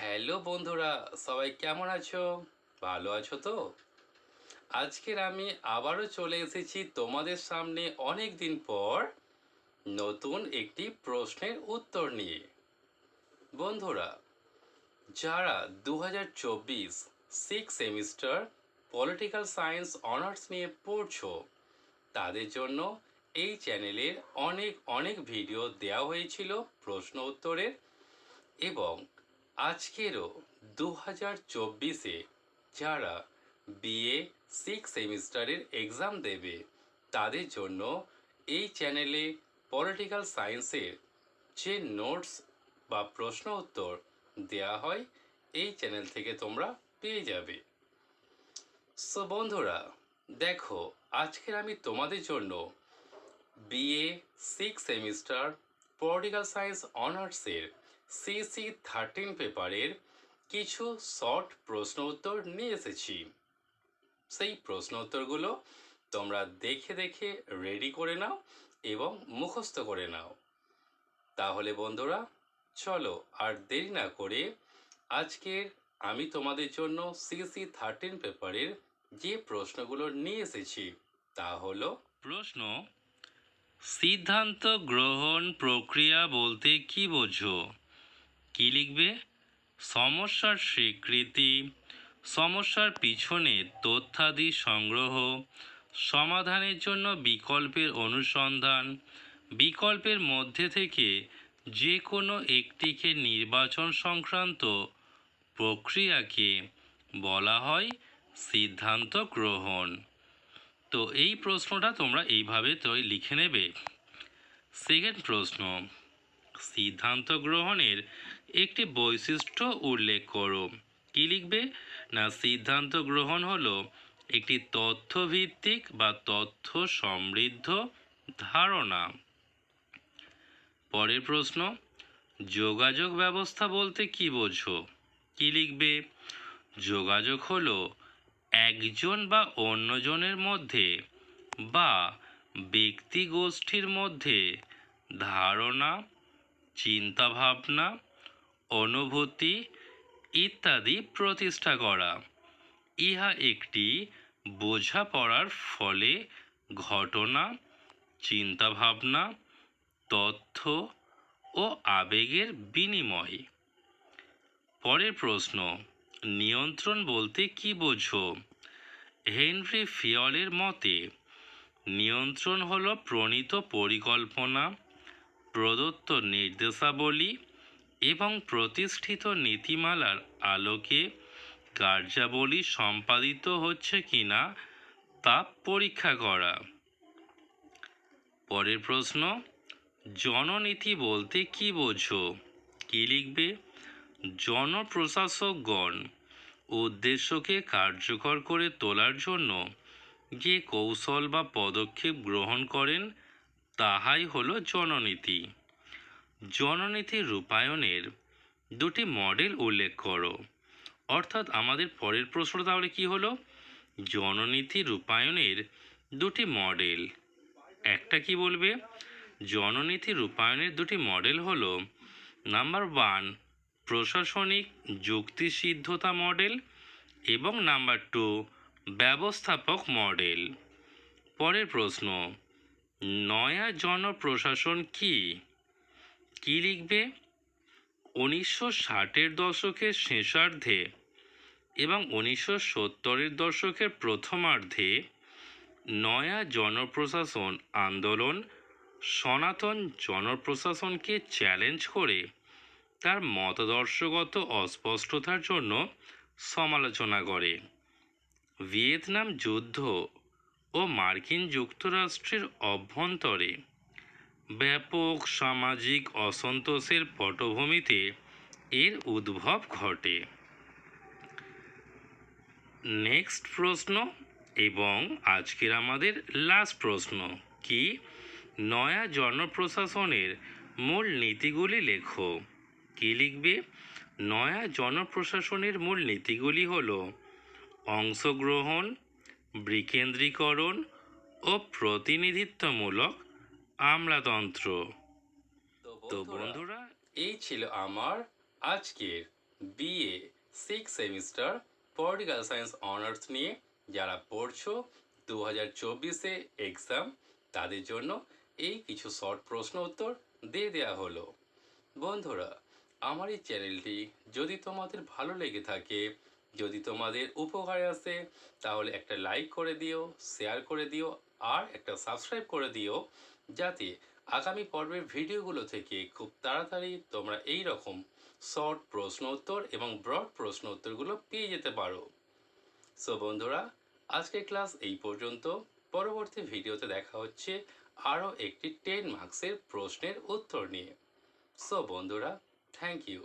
Hello বন্ধুরা, সবাই কেমন আছো? ভালো আছো তো? আজকের আমি আবারও চলে এসেছি তোমাদের সামনে অনেক দিন পর নতুন একটি প্রশ্নের উত্তর নিয়ে। বন্ধুরা, যারা 2024 six semester political science honours নিয়ে পড়ছো, তাদের জন্য এই চ্যানেলের অনেক অনেক ভিডিও দেওয়া হয়েছিল প্রশ্ন উত্তরের। এবং আজকেরও 2024-এ যারা বিএ সিক্স সেমিস্টারের এক্সাম দেবে, তাদের জন্য এই চ্যানেলে পলিটিক্যাল সায়েন্সের যে নোটস বা প্রশ্ন উত্তর দেওয়া হয়, এই চ্যানেল থেকে তোমরা পেয়ে যাবে। সো বন্ধুরা, দেখো, আজকের আমি তোমাদের জন্য BA six semester political science অনার্সের CC13 পেপারের কিছু শর্ট প্রশ্ন উত্তর নিয়ে এসেছি। সেই প্রশ্ন উত্তরগুলো তোমরা দেখে দেখে রেডি করে নাও এবং মুখস্থ করে নাও। তাহলে বন্ধুরা, চলো আর দেরি না করে আজকের আমি তোমাদের জন্য CC13 পেপারের যে প্রশ্নগুলো নিয়ে এসেছি তা হলো প্রশ্ন: সিদ্ধান্ত গ্রহণ প্রক্রিয়া বলতে কি বোঝো? কি লিখবে? সমস্যার স্বীকৃতি, সমস্যার পিছনে তথ্যাদি সংগ্রহ, সমাধানের জন্য বিকল্পের অনুসন্ধান, বিকল্পের মধ্যে থেকে যে কোনো একটিকে নির্বাচন সংক্রান্ত প্রক্রিয়াকে বলা হয় সিদ্ধান্ত গ্রহণ। তো এই প্রশ্নটা তোমরা এইভাবে লিখে নেবে। সেকেন্ড প্রশ্ন: সিদ্ধান্ত গ্রহণের একটি বৈশিষ্ট্য উল্লেখ করো। কি লিখবে? না, সিদ্ধান্ত গ্রহণ হলো একটি তথ্যভিত্তিক বা তথ্য সমৃদ্ধ ধারণা। পরের প্রশ্ন: যোগাযোগ ব্যবস্থা বলতে কি বোঝো? কি লিখবে? যোগাযোগ হলো একজন বা অন্যজনের মধ্যে বা ব্যক্তি গোষ্ঠীর মধ্যে ধারণা, চিন্তাভাবনা, অনুভূতি ইত্যাদি প্রতিষ্ঠা করা। ইহা একটি বোঝাপড়ার ফলে ঘটনা, চিন্তাভাবনা, তথ্য ও আবেগের বিনিময়। পরের প্রশ্ন: নিয়ন্ত্রণ বলতে কি বোঝো? হেনরি ফিয়লের মতে নিয়ন্ত্রণ হলো প্রণীত পরিকল্পনা, প্রদত্ত নির্দেশাবলী এবং প্রতিষ্ঠিত নীতিমালার আলোকে কার্যাবলী সম্পাদিত হচ্ছে কিনা তা পরীক্ষা করা। পরের প্রশ্ন: জননীতি বলতে কি বোঝো? কি লিখবে? জনপ্রশাসকগণ উদ্দেশ্যকে কার্যকর করে তোলার জন্য যে কৌশল বা পদক্ষেপ গ্রহণ করেন তাহাই হলো জননীতি। জননীতি রূপায়ণের দুটি মডেল উল্লেখ করো। অর্থাৎ আমাদের পরের প্রশ্ন তাহলে কি হলো? জননীতি রূপায়ণের দুটি মডেল। একটা কি বলবে? জননীতি রূপায়ণের দুটি মডেল হলো নাম্বার 1 প্রশাসনিক যুক্তিসিদ্ধতা মডেল এবং নাম্বার 2 ব্যবস্থাপক মডেল। পরের প্রশ্ন: নয়া জনপ্রশাসন কি? কি লিখবে? 1960-এর দশকের শেষার্ধে এবং 1970-এর দশকের প্রথমার্ধে নয়া জনপ্রশাসন আন্দোলন সনাতন জনপ্রশাসনকে চ্যালেঞ্জ করে তার মতাদর্শগত অস্পষ্টতার জন্য সমালোচনা করে। ভিয়েতনাম যুদ্ধ ও মার্কিন যুক্তরাষ্ট্রের অভ্যন্তরে ব্যাপক সামাজিক অসন্তোষের পটভূমিতে এর উদ্ভব ঘটে। নেক্সট প্রশ্ন এবং আজকের আমাদের লাস্ট প্রশ্ন কি? নয়া জনপ্রশাসনের মূল নীতিগুলি লেখো। কি লিখবে? নয়া জনপ্রশাসনের মূল নীতিগুলি হলো অংশগ্রহণ, বিকেন্দ্রীকরণ ও প্রতিনিধিত্বমূলক আমলাতন্ত্র। তো বন্ধুরা, এই ছিল আমার আজকের BA 6 semester political science honours নিয়ে যারা পড়ছো 2024-এ এক্সাম, তাদের জন্য এই কিছু শর্ট প্রশ্ন উত্তর দিয়ে দেওয়া হলো। বন্ধুরা, আমার এই চ্যানেলটি যদি তোমাদের ভালো লেগে থাকে, যদি তোমাদের উপকারে আসে, তাহলে একটা লাইক করে দিও, শেয়ার করে দিও আর একটা সাবস্ক্রাইব করে দিও, যাতে আগামী পর্বের ভিডিওগুলো থেকে খুব তাড়াতাড়ি তোমরা এই রকম শর্ট প্রশ্ন উত্তর এবং ব্রড প্রশ্ন উত্তরগুলো পেয়ে যেতে পারো। সো বন্ধুরা, আজকের ক্লাস এই পর্যন্ত। পরবর্তী ভিডিওতে দেখা হচ্ছে আরও একটি 10 মার্কসের প্রশ্নের উত্তর নিয়ে। সো বন্ধুরা, থ্যাংক ইউ।